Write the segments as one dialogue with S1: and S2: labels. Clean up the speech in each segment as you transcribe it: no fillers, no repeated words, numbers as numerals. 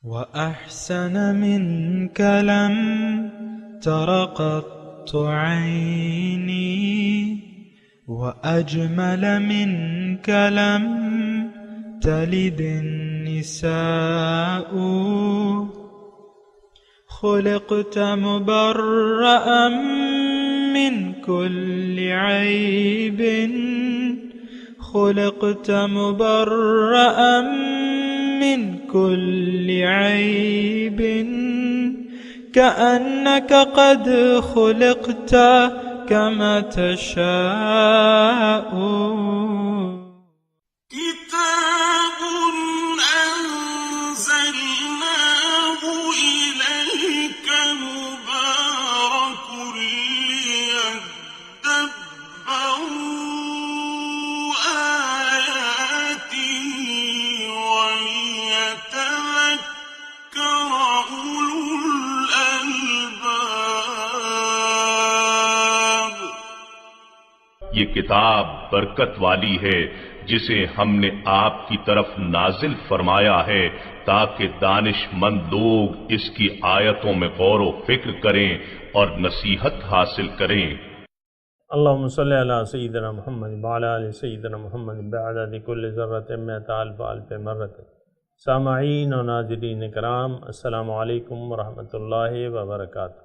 S1: وأحسن منك لم تر قط عيني وأجمل منك لم تلد النساء خلقت مبرأ من كل عيب خلقت مبرأ من كل عيب كأنك قد خلقت كما تشاء
S2: كتاب أنزلناه إليك مبارك ليدبروا آياته وليتذكر أولو الألباب.
S3: یہ کتاب برکت والی ہے جسے ہم نے آپ کی طرف نازل فرمایا ہے تاکہ دانش مند لوگ اس کی آیتوں میں غور و فکر کریں اور نصیحت حاصل کریں.
S4: اللہم صلی علی سیدنا محمد وعلی آل سیدنا محمد بعدد کل ذرۃ مئۃ الف الف مرۃ. سامعین و ناظرین کرام، السلام علیکم ورحمۃ اللہ وبرکاتہ.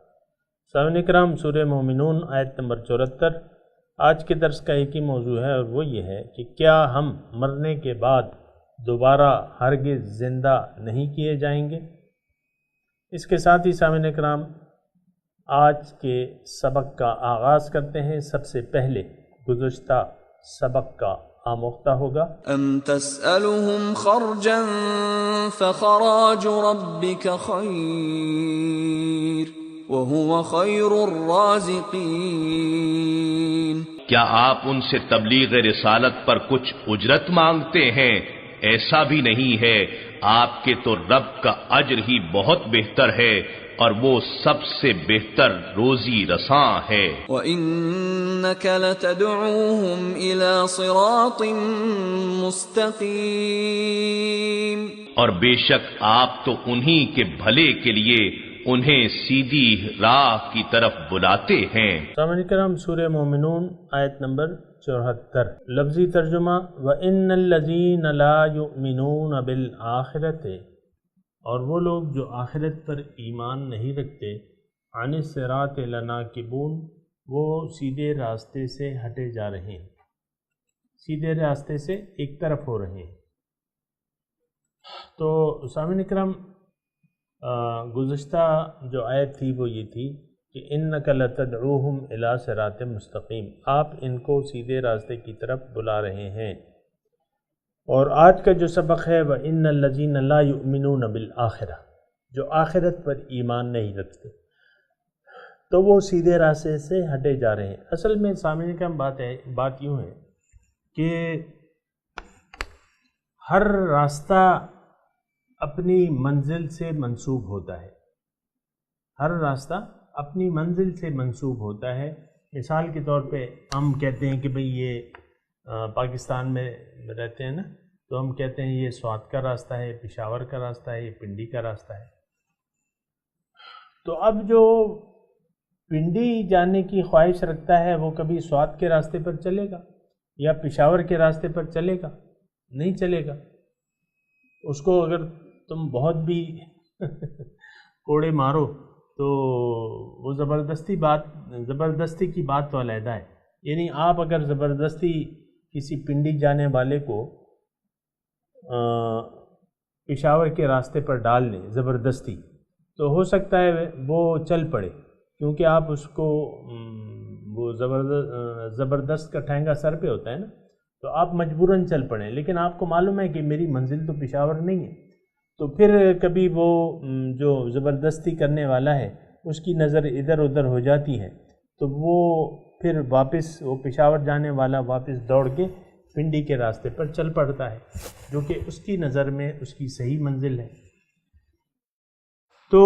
S4: سامعین کرام، سورہ مومنون آیت نمبر 74 آج کے درس کا ایک ہی موضوع ہے، اور وہ یہ ہے کہ کیا ہم مرنے کے بعد دوبارہ ہرگز زندہ نہیں کیے جائیں گے. اس کے ساتھ ہی سامعین کرام آج کے سبق کا آغاز کرتے ہیں. سب سے پہلے گزشتہ سبق کا آموختہ ہوگا.
S5: ام تسألهم خرجا فخراج ربك خیر وهو خیر الرازقین.
S3: کیا آپ ان سے تبلیغ رسالت پر کچھ اجرت مانگتے ہیں؟ ایسا بھی نہیں ہے، آپ کے تو رب کا اجر ہی بہت بہتر ہے اور وہ سب سے بہتر روزی رساں ہے.
S5: وَإِنَّكَ لَتَدْعُوهُمْ إِلَى صِرَاطٍ مُسْتَقِيمٍ.
S3: اور بے شک آپ تو انہی کے بھلے کے لیے انہیں سیدھی راہ کی طرف بلاتے ہیں.
S4: سامعین کرام، سورہ مومنون آیت نمبر 74. لفظی ترجمہ: وَإِنَّ الَّذِينَ لَا يُؤْمِنُونَ بِالْآخِرَةِ، اور وہ لوگ جو آخرت پر ایمان نہیں رکھتے، عن الصراط لناکبون، وہ سیدھے راستے سے ہٹے جا رہے ہیں، سیدھے راستے سے ایک طرف ہو رہے ہیں. تو سامعین کرام، گزشتہ جو آیت تھی وہ یہ تھی کہ اِنَّكَ لَتَدْعُوهُمْ إِلَى صِرَاطٍ مُسْتَقِيمٍ، آپ ان کو سیدھے راستے کی طرف بلا رہے ہیں. اور آج کا جو سبق ہے وَإِنَّ الَّذِينَ لَا يُؤْمِنُونَ بِالْآخِرَةِ، جو آخرت پر ایمان نہیں رکھتے، تو وہ سیدھے راستے سے ہٹے جا رہے ہیں. اصل میں سامنے کا بات یوں ہے کہ ہر راستہ اپنی منزل سے منسوب ہوتا ہے، ہر راستہ اپنی منزل سے منسوب ہوتا ہے. مثال کے طور پہ ہم کہتے ہیں کہ بھئی یہ پاکستان میں رہتے ہیں نا، تو ہم کہتے ہیں یہ سوات کا راستہ ہے، پشاور کا راستہ ہے، یہ پنڈی کا راستہ ہے. تو اب جو پنڈی جانے کی خواہش رکھتا ہے وہ کبھی سوات کے راستے پر چلے گا یا پشاور کے راستے پر چلے گا؟ نہیں چلے گا. اس کو اگر تم بہت بھی کوڑے مارو تو وہ زبردستی کی بات تو علیحدہ ہے. یعنی آپ اگر زبردستی کسی پنڈی جانے والے کو پشاور کے راستے پر ڈال لیں زبردستی، تو ہو سکتا ہے وہ چل پڑے، کیونکہ آپ اس کو وہ زبردست کا ٹھینگا سر پہ ہوتا ہے نا، تو آپ مجبوراً چل پڑیں. لیکن آپ کو معلوم ہے کہ میری منزل تو پشاور نہیں ہے، تو پھر کبھی وہ جو زبردستی کرنے والا ہے اس کی نظر ادھر ادھر ہو جاتی ہے، تو وہ پھر واپس وہ پشاور جانے والا واپس دوڑ کے پنڈی کے راستے پر چل پڑتا ہے، جو کہ اس کی نظر میں اس کی صحیح منزل ہے. تو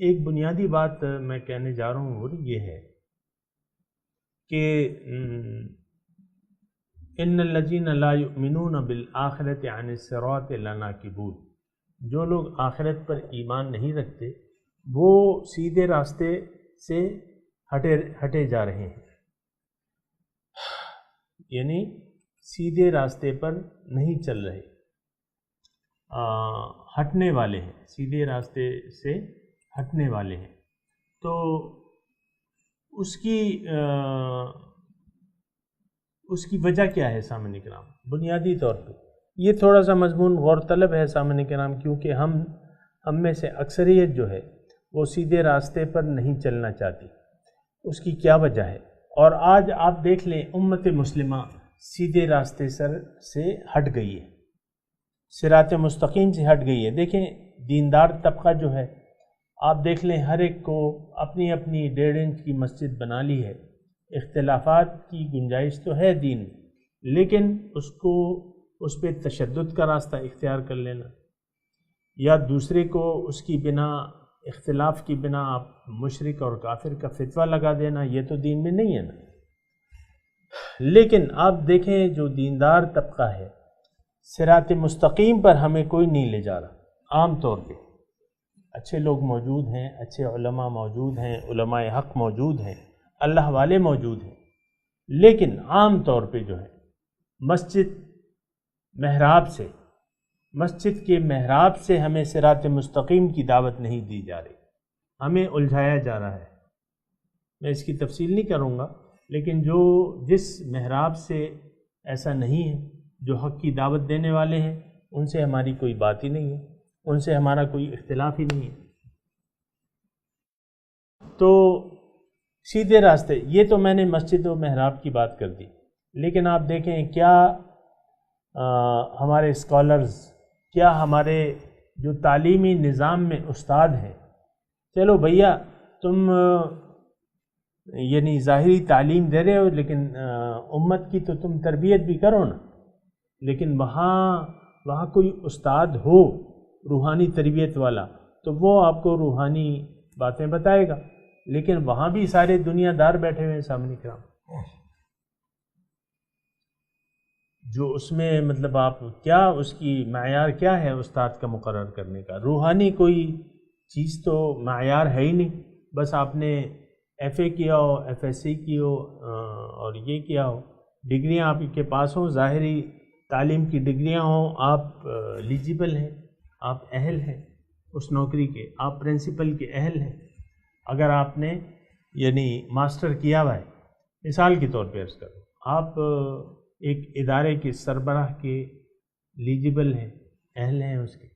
S4: ایک بنیادی بات میں کہنے جا رہا ہوں وہ یہ ہے کہ ان الذین لا یؤمنون بالآخرۃ عن الصراط لناکبون، جو لوگ آخرت پر ایمان نہیں رکھتے وہ سیدھے راستے سے ہٹے جا رہے ہیں، یعنی سیدھے راستے پر نہیں چل رہے، ہٹنے والے ہیں، سیدھے راستے سے ہٹنے والے ہیں۔ تو اس کی وجہ کیا ہے سامعین کرام؟ بنیادی طور پہ یہ تھوڑا سا مضمون غور طلب ہے سامعین کرام، کیونکہ ہم میں سے اکثریت جو ہے وہ سیدھے راستے پر نہیں چلنا چاہتی۔ اس کی کیا وجہ ہے؟ اور آج آپ دیکھ لیں امت مسلمہ سیدھے راستے سے ہٹ گئی ہے، صراط مستقیم سے ہٹ گئی ہے۔ دیکھیں دیندار طبقہ جو ہے، آپ دیکھ لیں ہر ایک کو اپنی اپنی 1.5 انچ کی مسجد بنا لی ہے۔ اختلافات کی گنجائش تو ہے دین میں، لیکن اس پہ تشدد کا راستہ اختیار کر لینا یا دوسرے کو اس کی بنا اختلاف کی بنا آپ مشرک اور کافر کا فتویٰ لگا دینا، یہ تو دین میں نہیں ہے نا۔ لیکن آپ دیکھیں جو دیندار طبقہ ہے، صراط مستقیم پر ہمیں کوئی نہیں لے جا رہا۔ عام طور پہ اچھے لوگ موجود ہیں، اچھے علماء موجود ہیں، علماء حق موجود ہیں، اللہ والے موجود ہیں، لیکن عام طور پہ جو ہے مسجد کے محراب سے ہمیں صراط مستقیم کی دعوت نہیں دی جا رہی، ہمیں الجھایا جا رہا ہے۔ میں اس کی تفصیل نہیں کروں گا، لیکن جس محراب سے ایسا نہیں ہے، جو حق کی دعوت دینے والے ہیں، ان سے ہماری کوئی بات ہی نہیں ہے، ان سے ہمارا کوئی اختلاف ہی نہیں ہے۔ تو سیدھے راستے، یہ تو میں نے مسجد و محراب کی بات کر دی، لیکن آپ دیکھیں کیا ہمارے اسکالرز، کیا ہمارے جو تعلیمی نظام میں استاد ہیں، چلو بھیا تم یعنی ظاہری تعلیم دے رہے ہو، لیکن امت کی تو تم تربیت بھی کرو نا۔ لیکن وہاں کوئی استاد ہو روحانی تربیت والا تو وہ آپ کو روحانی باتیں بتائے گا، لیکن وہاں بھی سارے دنیا دار بیٹھے ہوئے ہیں سامنے کرام، جو اس میں مطلب آپ کیا اس کی معیار کیا ہے استاد کا مقرر کرنے کا؟ روحانی کوئی چیز تو معیار ہے ہی نہیں، بس آپ نے ایف اے کیا ہو، ایف ایس سی کی ہو اور یہ کیا ہو، ڈگریاں آپ کے پاس ہوں، ظاہری تعلیم کی ڈگریاں ہوں، آپ ایلیجیبل ہیں، آپ اہل ہیں اس نوکری کے، آپ پرنسپل کے اہل ہیں۔ اگر آپ نے یعنی ماسٹر کیا ہوا ہے، مثال کے طور پہ عرض کروں، آپ ایک ادارے کے سربراہ کے ایلیجیبل ہیں، اہل ہیں اس کے،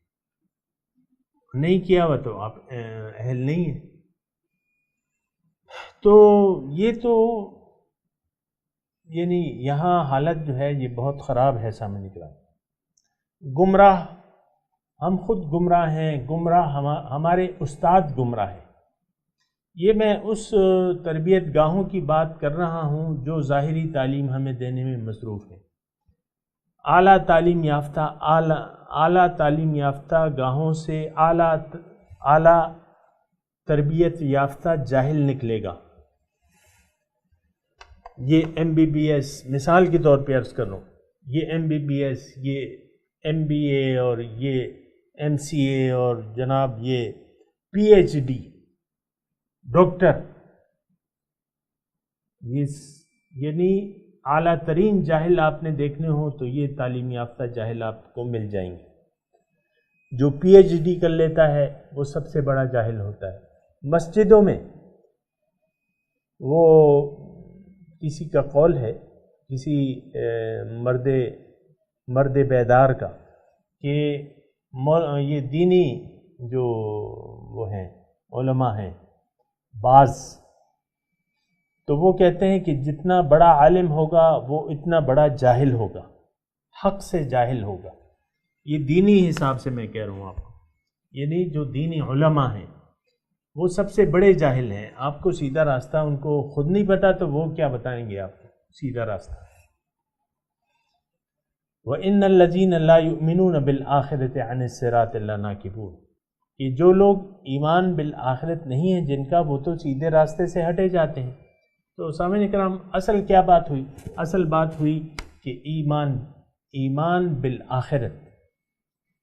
S4: نہیں کیا ہوا تو آپ اہل نہیں ہیں۔ تو یہ تو یعنی یہاں حالت جو ہے یہ بہت خراب ہے سامنے کرام۔ گمراہ، ہم خود گمراہ ہیں، گمراہ ہمارے استاد گمراہ ہیں۔ یہ میں اس تربیت گاہوں کی بات کر رہا ہوں جو ظاہری تعلیم ہمیں دینے میں مصروف ہیں۔ اعلیٰ تعلیم یافتہ گاہوں سے اعلیٰ تربیت یافتہ جاہل نکلے گا۔ یہ ایم بی بی ایس، مثال کے طور پہ عرض کر رہا ہوں، یہ ایم بی بی ایس، یہ ایم بی اے اور یہ ایم سی اے اور جناب یہ پی ایچ ڈی ڈاکٹر، یعنی اعلیٰ ترین جاہل آپ نے دیکھنے ہوں تو یہ تعلیم یافتہ جاہل آپ کو مل جائیں گے۔ جو پی ایچ ڈی کر لیتا ہے وہ سب سے بڑا جاہل ہوتا ہے۔ مسجدوں میں وہ کسی کا قول ہے، کسی مرد بیدار کا، کہ یہ دینی جو وہ ہیں علماء ہیں بعض، تو وہ کہتے ہیں کہ جتنا بڑا عالم ہوگا وہ اتنا بڑا جاہل ہوگا، حق سے جاہل ہوگا۔ یہ دینی حساب سے میں کہہ رہا ہوں آپ کو، یعنی جو دینی علماء ہیں وہ سب سے بڑے جاہل ہیں۔ آپ کو سیدھا راستہ ان کو خود نہیں پتا تو وہ کیا بتائیں گے آپ کو سیدھا راستہ۔ وَإِنَّ الَّذِينَ لَا يُؤْمِنُونَ بِالْآخِرَةِ عَنِ الصِّرَاطِ لَنَاكِبُونَ، کہ جو لوگ ایمان بالآخرت نہیں ہیں جن کا، وہ تو سیدھے راستے سے ہٹے جاتے ہیں۔ تو سامعین اکرام، اصل کیا بات ہوئی؟ اصل بات ہوئی کہ ایمان بالآخرت،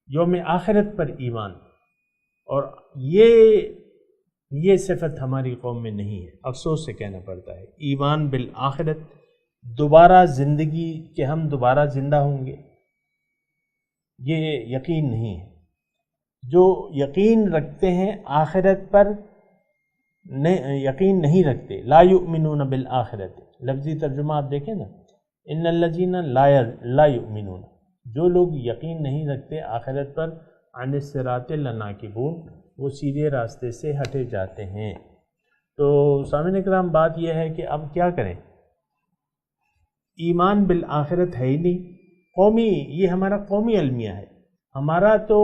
S4: یوم آخرت پر ایمان، اور یہ صفت ہماری قوم میں نہیں ہے، افسوس سے کہنا پڑتا ہے۔ ایمان بالآخرت، دوبارہ زندگی کہ ہم دوبارہ زندہ ہوں گے، یہ یقین نہیں ہے۔ جو یقین رکھتے ہیں آخرت پر یقین نہیں رکھتے، لا یؤمنون بالآخرت، لفظی ترجمہ آپ دیکھیں نا، ان الذین لا یؤمنون، جو لوگ یقین نہیں رکھتے آخرت پر، عن الصراط لناکبون، وہ سیدھے راستے سے ہٹے جاتے ہیں۔ تو سامعین کرام، بات یہ ہے کہ اب کیا کریں؟ ایمان بالآخرت ہے ہی نہیں، یہ ہمارا قومی المیہ ہے ہمارا، تو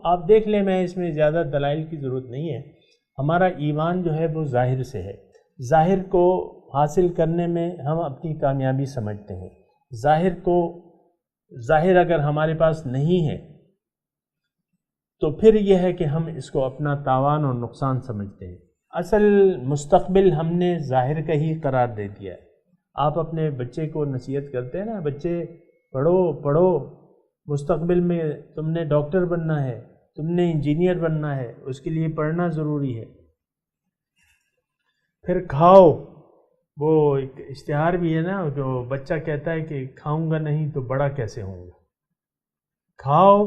S4: آپ دیکھ لیں، میں اس میں زیادہ دلائل کی ضرورت نہیں ہے۔ ہمارا ایمان جو ہے وہ ظاہر سے ہے، ظاہر کو حاصل کرنے میں ہم اپنی کامیابی سمجھتے ہیں، ظاہر اگر ہمارے پاس نہیں ہے تو پھر یہ ہے کہ ہم اس کو اپنا تاوان اور نقصان سمجھتے ہیں۔ اصل مستقبل ہم نے ظاہر کا ہی قرار دے دیا ہے۔ آپ اپنے بچے کو نصیحت کرتے ہیں نا، بچے پڑھو، مستقبل میں تم نے ڈاکٹر بننا ہے، تم نے انجینئر بننا ہے، اس کے لیے پڑھنا ضروری ہے۔ پھر کھاؤ، وہ ایک اشتہار بھی ہے نا، جو بچہ کہتا ہے کہ کھاؤں گا نہیں تو بڑا کیسے ہوں گا۔ کھاؤ،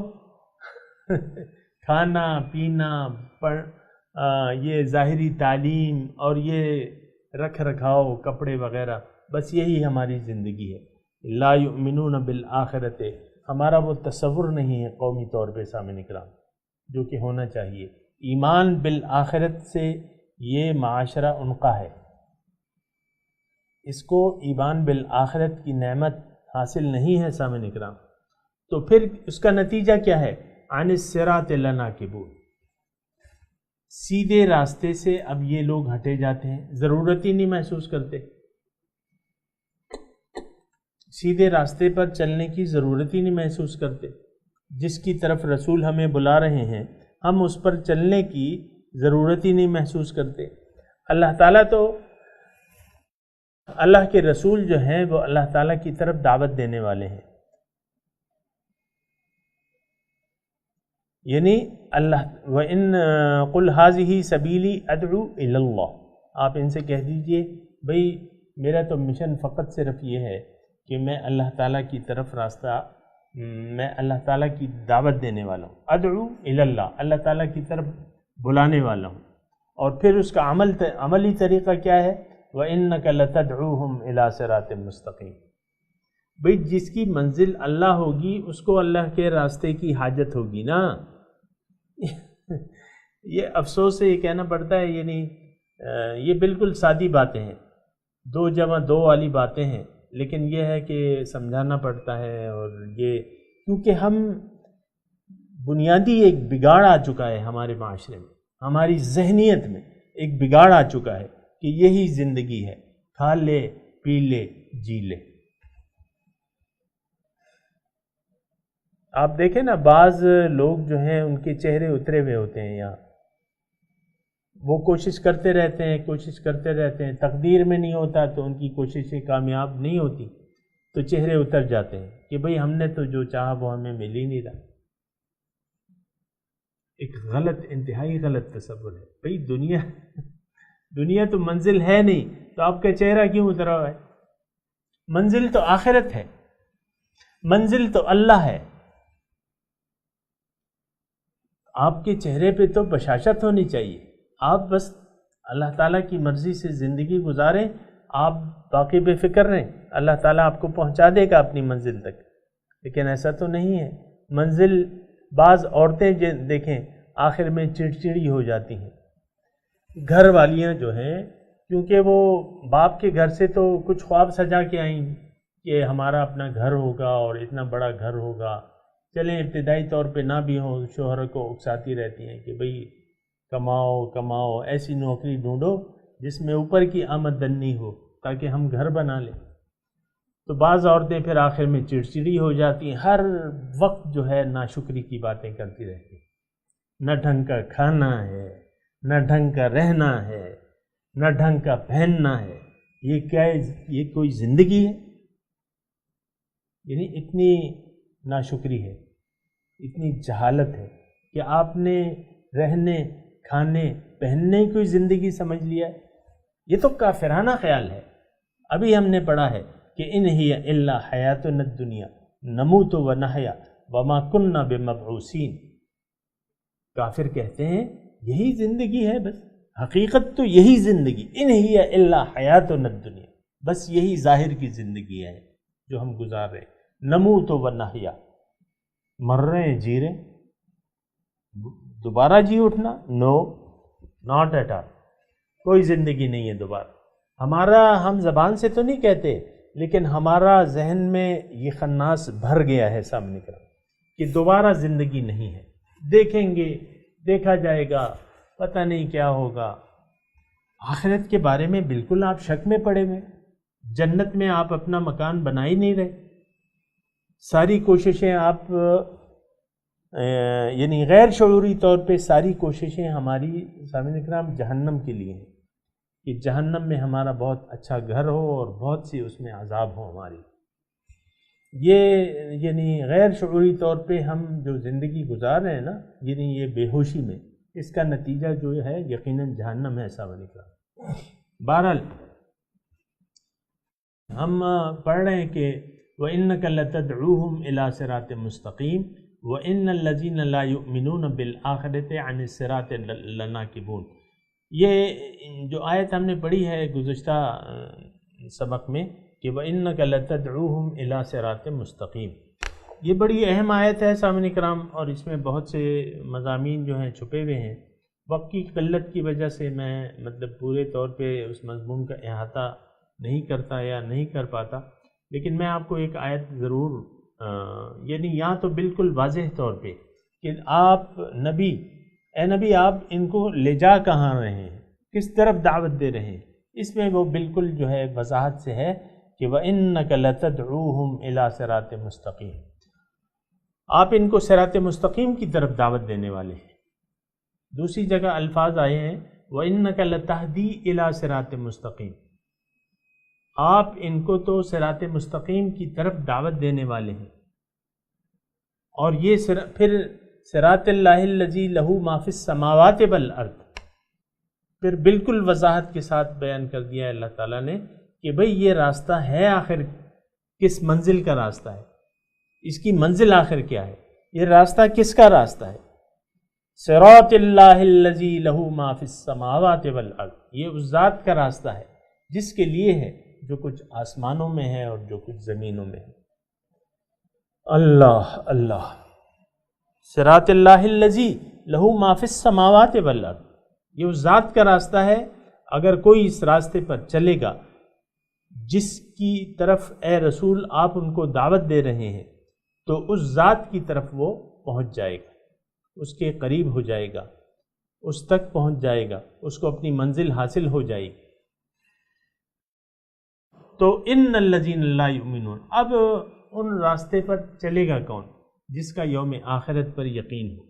S4: کھانا پینا، یہ ظاہری تعلیم اور یہ رکھ رکھاؤ، کپڑے وغیرہ، بس یہی ہماری زندگی ہے۔ لا یؤمنون بالآخرت، ہمارا وہ تصور نہیں ہے قومی طور پہ سامعین کرام جو کہ ہونا چاہیے۔ ایمان بالآخرت سے یہ معاشرہ عنقا ہے، اس کو ایمان بالآخرت کی نعمت حاصل نہیں ہے سامعین کرام، تو پھر اس کا نتیجہ کیا ہے؟ عن الصراط لناکبون، سیدھے راستے سے اب یہ لوگ ہٹے جاتے ہیں، ضرورت ہی نہیں محسوس کرتے، سیدھے راستے پر چلنے کی ضرورت ہی نہیں محسوس کرتے۔ جس کی طرف رسول ہمیں بلا رہے ہیں ہم اس پر چلنے کی ضرورت ہی نہیں محسوس کرتے۔ اللہ تعالیٰ تو، اللہ کے رسول جو ہیں وہ اللہ تعالیٰ کی طرف دعوت دینے والے ہیں، یعنی اللہ وَإِن قُلْ هَذِهِ سَبِيلِي أَدْعُو إِلَى اللَّهِ، آپ ان سے کہہ دیجئے بھئی میرا تو مشن فقط صرف یہ ہے کہ میں اللہ تعالیٰ کی طرف میں اللہ تعالیٰ کی دعوت دینے والا ہوں، ادعو الی اللہ، اللہ تعالیٰ کی طرف بلانے والا ہوں۔ اور پھر اس کا عملی طریقہ کیا ہے؟ وَإِنَّكَ لَتَدْعُوهُمْ إِلَى صِرَاطٍ مُسْتَقِيمٍ، بھئی جس کی منزل اللہ ہوگی اس کو اللہ کے راستے کی حاجت ہوگی نا۔ یہ افسوس سے یہ کہنا پڑتا ہے، یعنی یہ بالکل سادی باتیں ہیں، 2 جمع 2 والی باتیں ہیں، لیکن یہ ہے کہ سمجھانا پڑتا ہے، اور یہ کیونکہ ہم بنیادی ایک بگاڑ آ چکا ہے ہمارے معاشرے میں، ہماری ذہنیت میں ایک بگاڑ آ چکا ہے کہ یہی زندگی ہے، کھا لے پی لے جی لے۔ آپ دیکھیں نا، بعض لوگ جو ہیں ان کے چہرے اترے ہوئے ہوتے ہیں، یہاں وہ کوشش کرتے رہتے ہیں، تقدیر میں نہیں ہوتا تو ان کی کوششیں کامیاب نہیں ہوتی، تو چہرے اتر جاتے ہیں کہ بھئی ہم نے تو جو چاہا وہ ہمیں مل ہی نہیں رہا۔ ایک انتہائی غلط تصور ہے، بھئی دنیا تو منزل ہے نہیں، تو آپ کا چہرہ کیوں اترا ہوا ہے؟ منزل تو آخرت ہے، منزل تو اللہ ہے، آپ کے چہرے پہ تو بشاشت ہونی چاہیے، آپ بس اللہ تعالیٰ کی مرضی سے زندگی گزاریں، آپ باقی بے فکر رہیں، اللہ تعالیٰ آپ کو پہنچا دے گا اپنی منزل تک۔ لیکن ایسا تو نہیں ہے، منزل بعض عورتیں دیکھیں آخر میں چڑچڑی ہو جاتی ہیں، گھر والیاں جو ہیں، کیونکہ وہ باپ کے گھر سے تو کچھ خواب سجا کے آئیں کہ ہمارا اپنا گھر ہوگا اور اتنا بڑا گھر ہوگا، چلیں ابتدائی طور پہ نہ بھی ہو، شوہر کو اکساتی رہتی ہیں کہ بھئی کماؤ، ایسی نوکری ڈھونڈو جس میں اوپر کی آمدنی ہو تاکہ ہم گھر بنا لیں۔ تو بعض عورتیں پھر آخر میں چڑچڑی ہو جاتی ہیں، ہر وقت جو ہے ناشکری کی باتیں کرتی رہتی ہیں، نہ ڈھنگ کا کھانا ہے، نہ ڈھنگ کا رہنا ہے، نہ ڈھنگ کا پہننا ہے، یہ کیا ہے؟ یہ کوئی زندگی ہے؟ یعنی اتنی ناشکری ہے۔ اتنی جہالت ہے کہ آپ نے رہنے کھانے پہننے کی زندگی سمجھ لیا ہے. یہ تو کافرانہ خیال ہے. ابھی ہم نے پڑھا ہے کہ ان ہی الا حیاتنا الدنیا نموت و نحیا وما کننا بمبعوثین. کافر کہتے ہیں یہی زندگی ہے بس، حقیقت تو یہی زندگی، ان ہی الا حیاتنا الدنیا، بس یہی ظاہر کی زندگی ہے جو ہم گزار رہے ہیں. نموت و نحیا، مر رہے ہیں جی رہے ہیں، دوبارہ جی اٹھنا؟ نو، ناٹ ایٹ آل. کوئی زندگی نہیں ہے دوبارہ. ہم زبان سے تو نہیں کہتے، لیکن ہمارا ذہن میں یہ خناس بھر گیا ہے سامنے کا کہ دوبارہ زندگی نہیں ہے. دیکھیں گے، دیکھا جائے گا، پتہ نہیں کیا ہوگا. آخرت کے بارے میں بالکل آپ شک میں پڑے ہوئے. جنت میں آپ اپنا مکان بنا ہی نہیں رہے. ساری کوششیں آپ یعنی غیر شعوری طور پہ ساری کوششیں ہماری سامعین اکرام جہنم کے لیے ہیں کہ جہنم میں ہمارا بہت اچھا گھر ہو اور بہت سی اس میں عذاب ہو ہماری. یہ یعنی غیر شعوری طور پہ ہم جو زندگی گزار رہے ہیں نا، یعنی یہ بے ہوشی میں، اس کا نتیجہ جو ہے یقیناً جہنم ہے سامعین اکرام. بہرحال ہم پڑھ رہے ہیں کہ وَإِنَّكَ لَتَدْعُوهُمْ إِلَىٰ صِرَاطٍ مُسْتَقِيمٍ وَإِنَّ الَّذِينَ لَا يُؤْمِنُونَ بِالْآخِرَةِ عَنِ الصِّرَاطِ لَنَاكِبُونَ. یہ جو آیت ہم نے پڑھی ہے گزشتہ سبق میں کہ وَإِنَّكَ لَتَدْعُوهُمْ إِلَىٰ صِرَاطٍ مُسْتَقِيمٍ، یہ بڑی اہم آیت ہے سامعین کرام، اور اس میں بہت سے مضامین جو ہیں چھپے ہوئے ہیں. وقت کی قلت کی وجہ سے میں پورے طور پہ اس مضمون کا احاطہ نہیں کرتا یا نہیں کر پاتا، لیکن میں آپ کو ایک آیت ضرور یعنی یہاں تو بالکل واضح طور پہ کہ آپ اے نبی آپ ان کو لے جا کہاں رہے ہیں، کس طرف دعوت دے رہے ہیں، اس میں وہ بالکل جو ہے وضاحت سے ہے کہ وَإِنَّكَ لَتَدْعُوهُمْ إِلَىٰ صِرَاطٍ مُسْتَقِيمٍ، آپ ان کو صراط مستقیم کی طرف دعوت دینے والے ہیں. دوسری جگہ الفاظ آئے ہیں وَإِنَّكَ لَتَهْدِي إِلَىٰ صِرَاطٍ مُسْتَقِيمٍ، آپ ان کو تو صراط مستقیم کی طرف دعوت دینے والے ہیں. اور یہ پھر صراط اللہ الذی لہ ما فی السماوات والارض، پھر بالکل وضاحت کے ساتھ بیان کر دیا ہے اللہ تعالیٰ نے کہ بھئی یہ راستہ ہے آخر کس منزل کا راستہ ہے، اس کی منزل آخر کیا ہے، یہ راستہ کس کا راستہ ہے. صراط اللہ الذی لہ ما فی السماوات والارض، یہ اس ذات کا راستہ ہے جس کے لیے ہے جو کچھ آسمانوں میں ہے اور جو کچھ زمینوں میں ہے. اللہ اللہ، صراط اللہ الذی لہ ما فی السماوات والارض، یہ اس ذات کا راستہ ہے. اگر کوئی اس راستے پر چلے گا جس کی طرف اے رسول آپ ان کو دعوت دے رہے ہیں، تو اس ذات کی طرف وہ پہنچ جائے گا، اس کے قریب ہو جائے گا، اس تک پہنچ جائے گا، اس کو اپنی منزل حاصل ہو جائے گی. تو ان الذین لا یؤمنون، اب ان راستے پر چلے گا کون؟ جس کا یوم آخرت پر یقین ہو،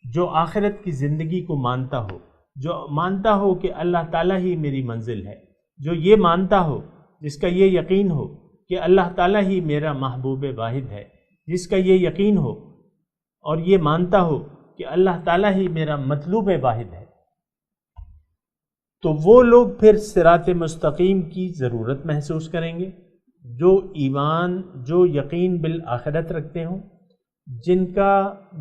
S4: جو آخرت کی زندگی کو مانتا ہو، جو مانتا ہو کہ اللہ تعالیٰ ہی میری منزل ہے، جو یہ مانتا ہو، جس کا یہ یقین ہو کہ اللہ تعالیٰ ہی میرا محبوب واحد ہے، جس کا یہ یقین ہو اور یہ مانتا ہو کہ اللہ تعالیٰ ہی میرا مطلوب واحد ہے، تو وہ لوگ پھر صراط مستقیم کی ضرورت محسوس کریں گے. جو ایمان، جو یقین بالآخرت رکھتے ہوں،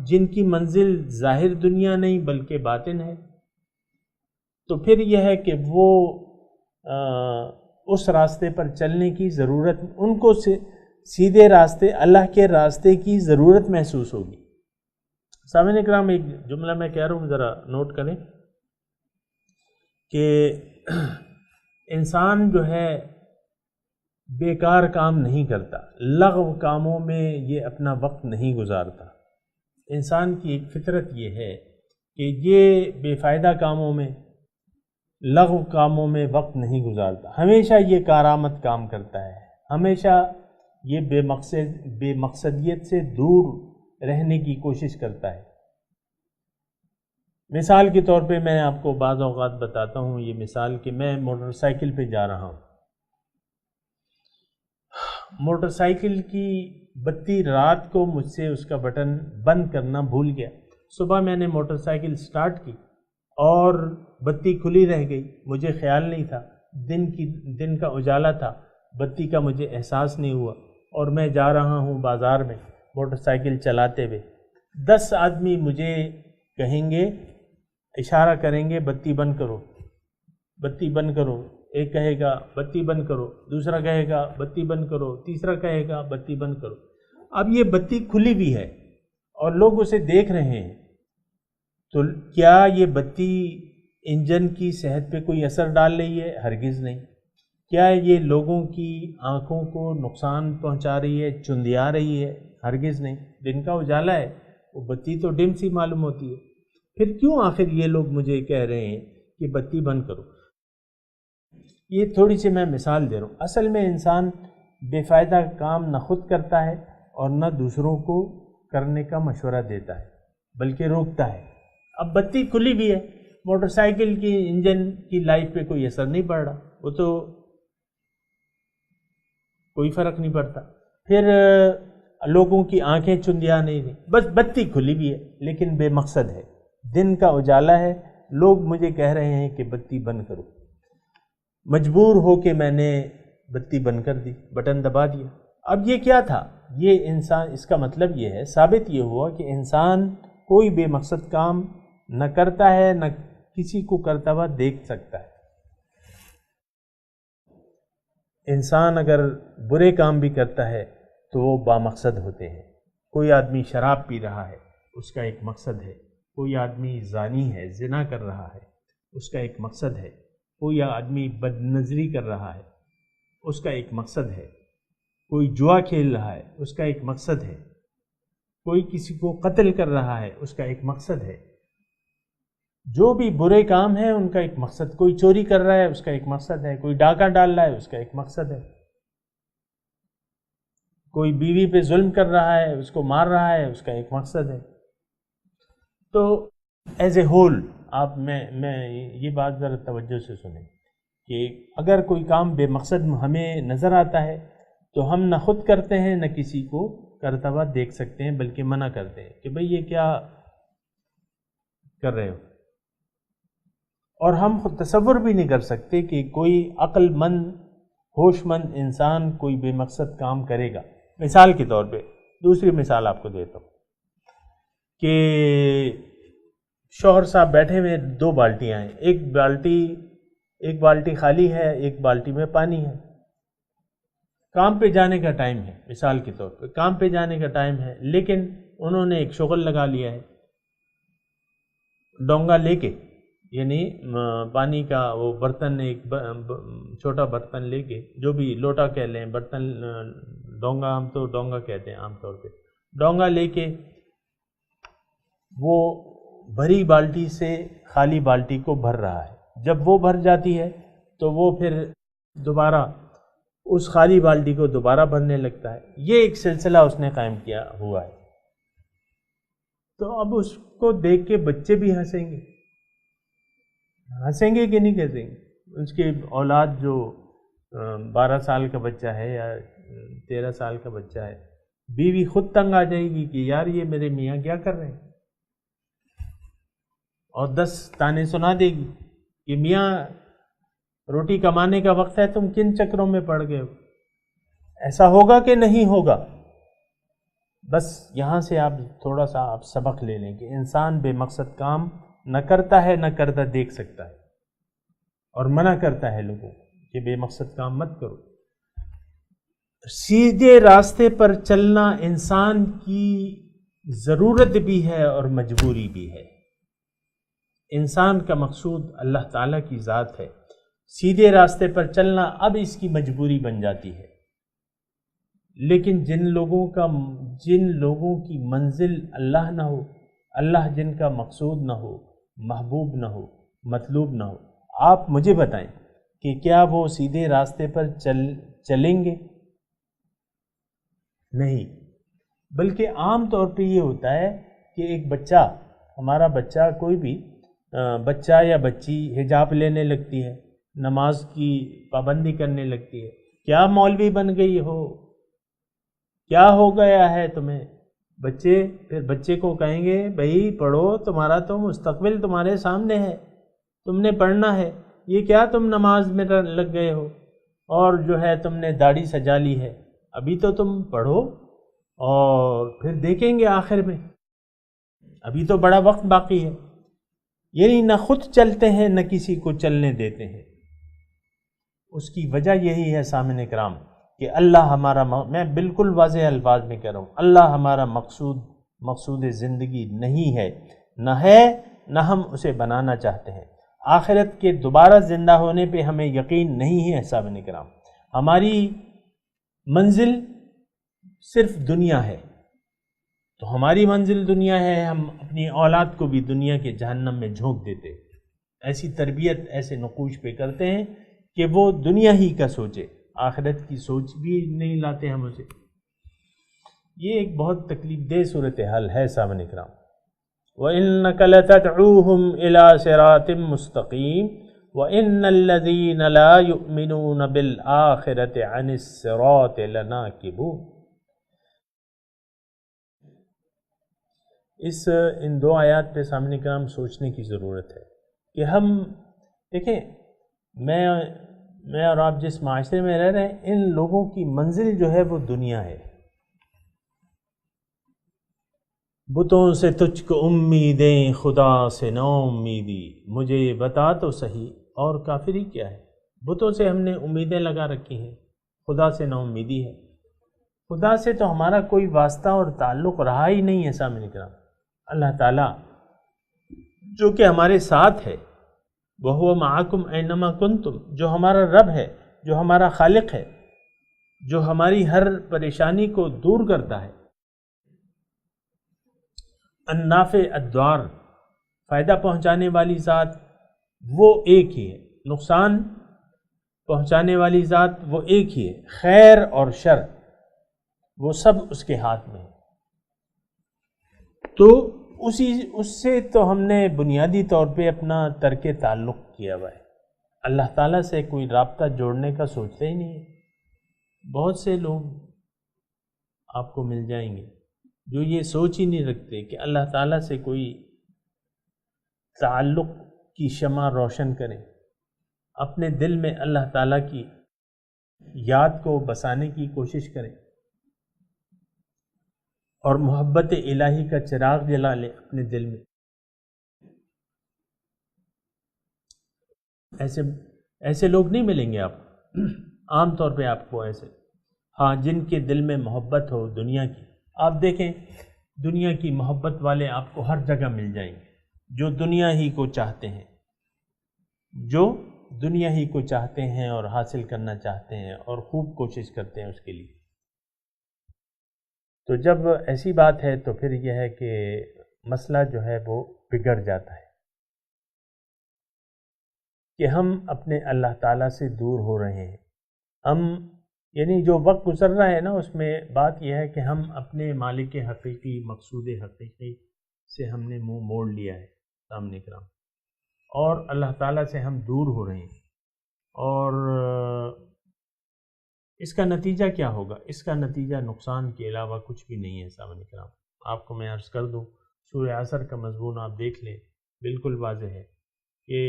S4: جن کی منزل ظاہر دنیا نہیں بلکہ باطن ہے، تو پھر یہ ہے کہ وہ اس راستے پر چلنے کی ضرورت، ان کو سیدھے راستے، اللہ کے راستے کی ضرورت محسوس ہوگی. سامعین اکرام، ایک جملہ میں کہہ رہا ہوں، ذرا نوٹ کریں کہ انسان جو ہے بیکار کام نہیں کرتا، لغو کاموں میں یہ اپنا وقت نہیں گزارتا. انسان کی ایک فطرت یہ ہے کہ یہ بے فائدہ کاموں میں، لغو کاموں میں وقت نہیں گزارتا. ہمیشہ یہ کارآمد کام کرتا ہے، ہمیشہ یہ بے مقصدیت سے دور رہنے کی کوشش کرتا ہے. مثال کے طور پہ میں آپ کو بعض اوقات بتاتا ہوں یہ مثال کہ میں موٹر سائیکل پہ جا رہا ہوں موٹر سائیکل کی بتی رات کو مجھ سے اس کا بٹن بند کرنا بھول گیا. صبح میں نے موٹر سائیکل سٹارٹ کی اور بتی کھلی رہ گئی. مجھے خیال نہیں تھا، دن کا اجالا تھا، بتی کا مجھے احساس نہیں ہوا، اور میں جا رہا ہوں بازار میں موٹر سائیکل چلاتے ہوئے. 10 آدمی مجھے کہیں گے، اشارہ کریں گے بتی بند کرو، بتی بند کرو. ایک کہے گا بتی بند کرو، دوسرا کہے گا بتی بند کرو، تیسرا کہے گا بتی بند کرو. اب یہ بتی کھلی بھی ہے اور لوگ اسے دیکھ رہے ہیں، تو کیا یہ بتی انجن کی صحت پہ کوئی اثر ڈال رہی ہے؟ ہرگز نہیں. کیا یہ لوگوں کی آنکھوں کو نقصان پہنچا رہی ہے، چندیا رہی ہے؟ ہرگز نہیں. دن کا اجالا ہے، وہ بتی تو ڈم سی معلوم ہوتی ہے. پھر کیوں آخر یہ لوگ مجھے کہہ رہے ہیں کہ بتی بند کرو؟ یہ تھوڑی سی میں مثال دے رہا ہوں. اصل میں انسان بے فائدہ کام نہ خود کرتا ہے اور نہ دوسروں کو کرنے کا مشورہ دیتا ہے، بلکہ روکتا ہے. اب بتی کھلی بھی ہے، موٹر سائیکل کی انجن کی لائف پہ کوئی اثر نہیں پڑ رہا، وہ تو کوئی فرق نہیں پڑتا. پھر لوگوں کی آنکھیں چندیا نہیں رہی، بس بتی کھلی بھی ہے لیکن بے مقصد ہے. دن کا اجالا ہے، لوگ مجھے کہہ رہے ہیں کہ بتی بند کرو. مجبور ہو کے میں نے بتی بند کر دی، بٹن دبا دیا. اب یہ کیا تھا؟ یہ انسان، اس کا مطلب یہ ہے، ثابت یہ ہوا کہ انسان کوئی بے مقصد کام نہ کرتا ہے، نہ کسی کو کرتا ہوا دیکھ سکتا ہے. انسان اگر برے کام بھی کرتا ہے تو وہ بامقصد ہوتے ہیں. کوئی آدمی شراب پی رہا ہے، اس کا ایک مقصد ہے. کوئی آدمی زانی ہے، زنا کر رہا ہے، اس کا ایک مقصد ہے. کوئی آدمی بد نظری کر رہا ہے، اس کا ایک مقصد ہے. کوئی جوا کھیل رہا ہے، اس کا ایک مقصد ہے. کوئی کسی کو قتل کر رہا ہے، اس کا ایک مقصد ہے. جو بھی برے کام ہیں ان کا ایک مقصد. کوئی چوری کر رہا ہے، اس کا ایک مقصد ہے. کوئی ڈاکہ ڈال رہا ہے، اس کا ایک مقصد ہے. کوئی بیوی پہ ظلم کر رہا ہے، اس کو مار رہا ہے، اس کا ایک مقصد ہے. تو ایز اے ہول میں یہ بات ذرا توجہ سے سنیں کہ اگر کوئی کام بے مقصد ہمیں نظر آتا ہے تو ہم نہ خود کرتے ہیں، نہ کسی کو کرتا ہوا دیکھ سکتے ہیں، بلکہ منع کرتے ہیں کہ بھئی یہ کیا کر رہے ہو. اور ہم خود تصور بھی نہیں کر سکتے کہ کوئی عقل مند، ہوش مند انسان کوئی بے مقصد کام کرے گا. مثال کے طور پہ دوسری مثال آپ کو دیتا ہوں کہ شوہر صاحب بیٹھے ہوئے، 2 بالٹیاں ہیں. ایک بالٹی خالی ہے، ایک بالٹی میں پانی ہے. کام پہ جانے کا ٹائم ہے، مثال کے طور پہ کام پہ جانے کا ٹائم ہے، لیکن انہوں نے ایک شغل لگا لیا ہے. ڈونگا لے کے، یعنی پانی کا وہ برتن، ایک چھوٹا برتن لے کے، جو بھی لوٹا کہہ لیں، برتن، ڈونگا، ہم تو ڈونگا کہتے ہیں عام طور پہ. ڈونگا لے کے وہ بھری بالٹی سے خالی بالٹی کو بھر رہا ہے. جب وہ بھر جاتی ہے تو وہ پھر دوبارہ اس خالی بالٹی کو دوبارہ بھرنے لگتا ہے. یہ ایک سلسلہ اس نے قائم کیا ہوا ہے. تو اب اس کو دیکھ کے بچے بھی ہنسیں گے کہ نہیں ہنسیں گے؟ اس کی اولاد جو 12 سال کا بچہ ہے یا 13 سال کا بچہ ہے، بیوی خود تنگ آ جائے گی کہ یار یہ میرے میاں کیا کر رہے ہیں، اور 10 تانے سنا دے گی کہ میاں روٹی کمانے کا وقت ہے، تم کن چکروں میں پڑ گئے ہو. ایسا ہوگا کہ نہیں ہوگا؟ بس یہاں سے آپ تھوڑا سا آپ سبق لے لیں کہ انسان بے مقصد کام نہ کرتا ہے، نہ کرتا دیکھ سکتا ہے، اور منع کرتا ہے لوگوں کہ بے مقصد کام مت کرو. سیدھے راستے پر چلنا انسان کی ضرورت بھی ہے اور مجبوری بھی ہے. انسان کا مقصود اللہ تعالیٰ کی ذات ہے. سیدھے راستے پر چلنا اب اس کی مجبوری بن جاتی ہے. لیکن جن لوگوں کی منزل اللہ نہ ہو، اللہ جن کا مقصود نہ ہو، محبوب نہ ہو، مطلوب نہ ہو، آپ مجھے بتائیں کہ کیا وہ سیدھے راستے پر چلیں گے؟ نہیں. بلکہ عام طور پہ یہ ہوتا ہے کہ ایک بچہ، ہمارا بچہ، کوئی بھی بچہ یا بچی حجاب لینے لگتی ہے، نماز کی پابندی کرنے لگتی ہے. کیا مولوی بن گئی ہو، کیا ہو گیا ہے تمہیں؟ بچے پھر بچے کو کہیں گے بھائی پڑھو، تمہارا تو مستقبل تمہارے سامنے ہے، تم نے پڑھنا ہے، یہ کیا تم نماز میں لگ گئے ہو اور جو ہے تم نے داڑھی سجا لی ہے، ابھی تو تم پڑھو اور پھر دیکھیں گے آخر میں، ابھی تو بڑا وقت باقی ہے۔ یعنی نہ خود چلتے ہیں نہ کسی کو چلنے دیتے ہیں۔ اس کی وجہ یہی ہے سامعین کرام کہ اللہ ہمارا میں بالکل واضح الفاظ میں کہہ رہا ہوں، اللہ ہمارا مقصود زندگی نہیں ہے، نہ ہم اسے بنانا چاہتے ہیں۔ آخرت کے دوبارہ زندہ ہونے پہ ہمیں یقین نہیں ہے سامعین کرام۔ ہماری منزل صرف دنیا ہے، تو ہماری منزل دنیا ہے، ہم اپنی اولاد کو بھی دنیا کے جہنم میں جھونک دیتے، ایسی تربیت ایسے نقوش پہ کرتے ہیں کہ وہ دنیا ہی کا سوچے، آخرت کی سوچ بھی نہیں لاتے ہم اسے۔ یہ ایک بہت تکلیف دہ صورتحال ہے سامعین کرام۔ وَإِنَّكَ لَتَدْعُوهُمْ إِلَىٰ صِرَاطٍ مُسْتَقِيمٍ وَإِنَّ الَّذِينَ لَا يُؤْمِنُونَ بِالْآخِرَةِ عَنِ الصِّرَاطِ لَنَاكِبُونَ۔ ان دو آیات پہ سامعین کرام سوچنے کی ضرورت ہے کہ ہم دیکھیں، میں اور آپ جس معاشرے میں رہ رہے ہیں، ان لوگوں کی منزل جو ہے وہ دنیا ہے۔ بتوں سے تجھ کو امیدیں، خدا سے نا امیدی، مجھے یہ بتا تو صحیح اور کافری کیا ہے۔ بتوں سے ہم نے امیدیں لگا رکھی ہیں، خدا سے نا امیدی ہے۔ خدا سے تو ہمارا کوئی واسطہ اور تعلق رہا ہی نہیں ہے سامعین کرام۔ اللہ تعالیٰ جو کہ ہمارے ساتھ ہے، وَهُوَ مَعَكُمْ أَيْنَمَا كُنْتُمْ، جو ہمارا رب ہے، جو ہمارا خالق ہے، جو ہماری ہر پریشانی کو دور کرتا ہے۔ النافع الضار، فائدہ پہنچانے والی ذات وہ ایک ہی ہے، نقصان پہنچانے والی ذات وہ ایک ہی ہے، خیر اور شر وہ سب اس کے ہاتھ میں ہے۔ تو اس سے تو ہم نے بنیادی طور پہ اپنا ترک تعلق کیا ہوا ہے، اللہ تعالیٰ سے کوئی رابطہ جوڑنے کا سوچتے ہی نہیں ہے۔ بہت سے لوگ آپ کو مل جائیں گے جو یہ سوچ ہی نہیں رکھتے کہ اللہ تعالیٰ سے کوئی تعلق کی شمع روشن کریں، اپنے دل میں اللہ تعالیٰ کی یاد کو بسانے کی کوشش کریں اور محبت الہی کا چراغ جلا لیں اپنے دل میں۔ ایسے لوگ نہیں ملیں گے آپ عام طور پہ آپ کو ایسے، ہاں جن کے دل میں محبت ہو دنیا کی۔ آپ دیکھیں دنیا کی محبت والے آپ کو ہر جگہ مل جائیں گے، جو دنیا ہی کو چاہتے ہیں، جو دنیا ہی کو چاہتے ہیں اور حاصل کرنا چاہتے ہیں اور خوب کوشش کرتے ہیں اس کے لیے۔ تو جب ایسی بات ہے تو پھر یہ ہے کہ مسئلہ جو ہے وہ بگڑ جاتا ہے کہ ہم اپنے اللہ تعالیٰ سے دور ہو رہے ہیں۔ ہم یعنی جو وقت گزر رہا ہے نا، اس میں بات یہ ہے کہ ہم اپنے مالک حقیقی، مقصود حقیقی سے ہم نے منہ موڑ لیا ہے سامنے کرام، اور اللہ تعالیٰ سے ہم دور ہو رہے ہیں۔ اور اس کا نتیجہ کیا ہوگا؟ اس کا نتیجہ نقصان کے علاوہ کچھ بھی نہیں ہے سامنے کرام۔ آپ کو میں عرض کر دوں، سورہ عصر کا مضمون آپ دیکھ لیں، بالکل واضح ہے کہ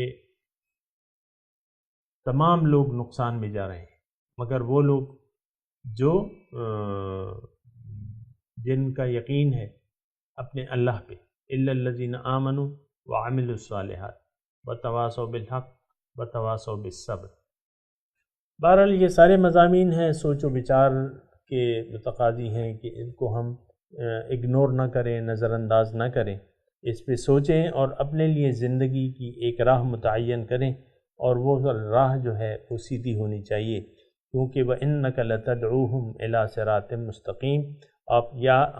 S4: تمام لوگ نقصان میں جا رہے ہیں، مگر وہ لوگ جو جن کا یقین ہے اپنے اللہ پہ، الا الذین آمنوا وعملوا الصالحات وتواصوا بالحق وتواصوا بالصبر۔ بہرحال یہ سارے مضامین ہیں، سوچ و بچار کے متقاضی ہیں کہ ان کو ہم اگنور نہ کریں، نظر انداز نہ کریں، اس پہ سوچیں اور اپنے لیے زندگی کی ایک راہ متعین کریں، اور وہ راہ جو ہے وہ سیدھی ہونی چاہیے، کیونکہ وَإِنَّكَ لَتَدْعُوهُمْ إِلَىٰ صِرَاطٍ مُسْتَقِيمٍ،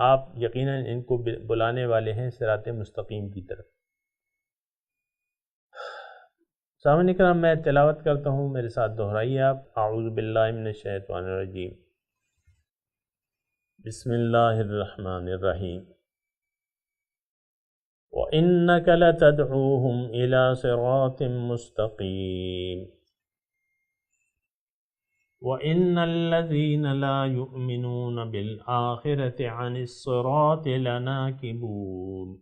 S4: آپ یقیناً ان کو بلانے والے ہیں صراط مستقیم کی طرف۔ سامعین اکرام، میں تلاوت کرتا ہوں، میرے ساتھ دہرائیے آپ۔ اعوذ باللہ من الشیطان الرجیم، بسم اللہ الرحمن الرحیم۔ وَإِنَّكَ لَتَدْعُوهُمْ إِلَىٰ صِرَاطٍ مُسْتَقِيمٍ وَإِنَّ الَّذِينَ لَا يُؤْمِنُونَ بِالْآخِرَةِ عَنِ الصِّرَاطِ لَنَاكِبُونَ۔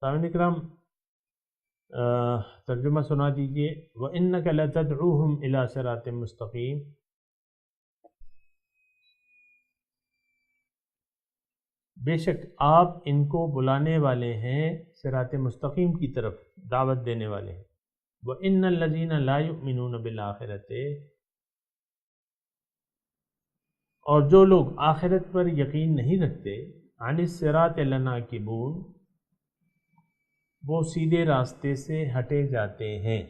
S4: سامعین اکرام، ترجمہ سنا دیجئے۔ وَإِنَّكَ لَتَدْعُوهُمْ إِلَى صِرَاطٍ مُسْتَقِيمٍ، بے شک آپ ان کو بلانے والے ہیں صراط مستقیم کی طرف، دعوت دینے والے ہیں۔ وَإِنَّ الَّذِينَ لَا يُؤْمِنُونَ بِالْآخِرَةِ، اور جو لوگ آخرت پر یقین نہیں رکھتے، عن الصراط لناکبون، وہ سیدھے راستے سے ہٹے جاتے ہیں۔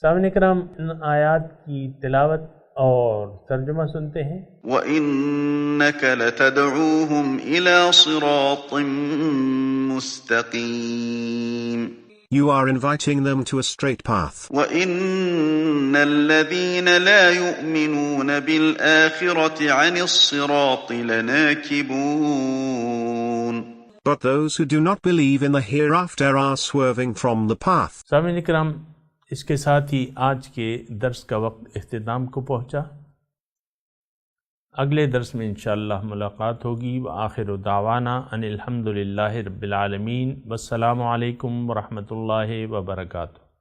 S4: سامعین کرام، ان آیات کی تلاوت اور ترجمہ سنتے ہیں۔
S6: وَإِنَّكَ لَتَدْعُوهُمْ إِلَى صِرَاطٍ مُسْتَقِيمٍ،
S7: You are inviting them to a straight path.
S6: وَإِنَّ الَّذِينَ لَا يُؤْمِنُونَ بِالْآخِرَةِ عَنِ الصِّرَاطِ لَنَاكِبُونَ،
S7: But those who do not believe in the hereafter are swerving from the path.
S4: سامعین اکرام، اس کے ساتھ ہی آج کے درس کا وقت اختتام کو پہنچا۔ اگلے درس میں انشاءاللہ ملاقات ہوگی۔ وآخر دعوانا ان الحمد للہ رب العالمین، والسلام علیکم ورحمۃ اللہ وبرکاتہ۔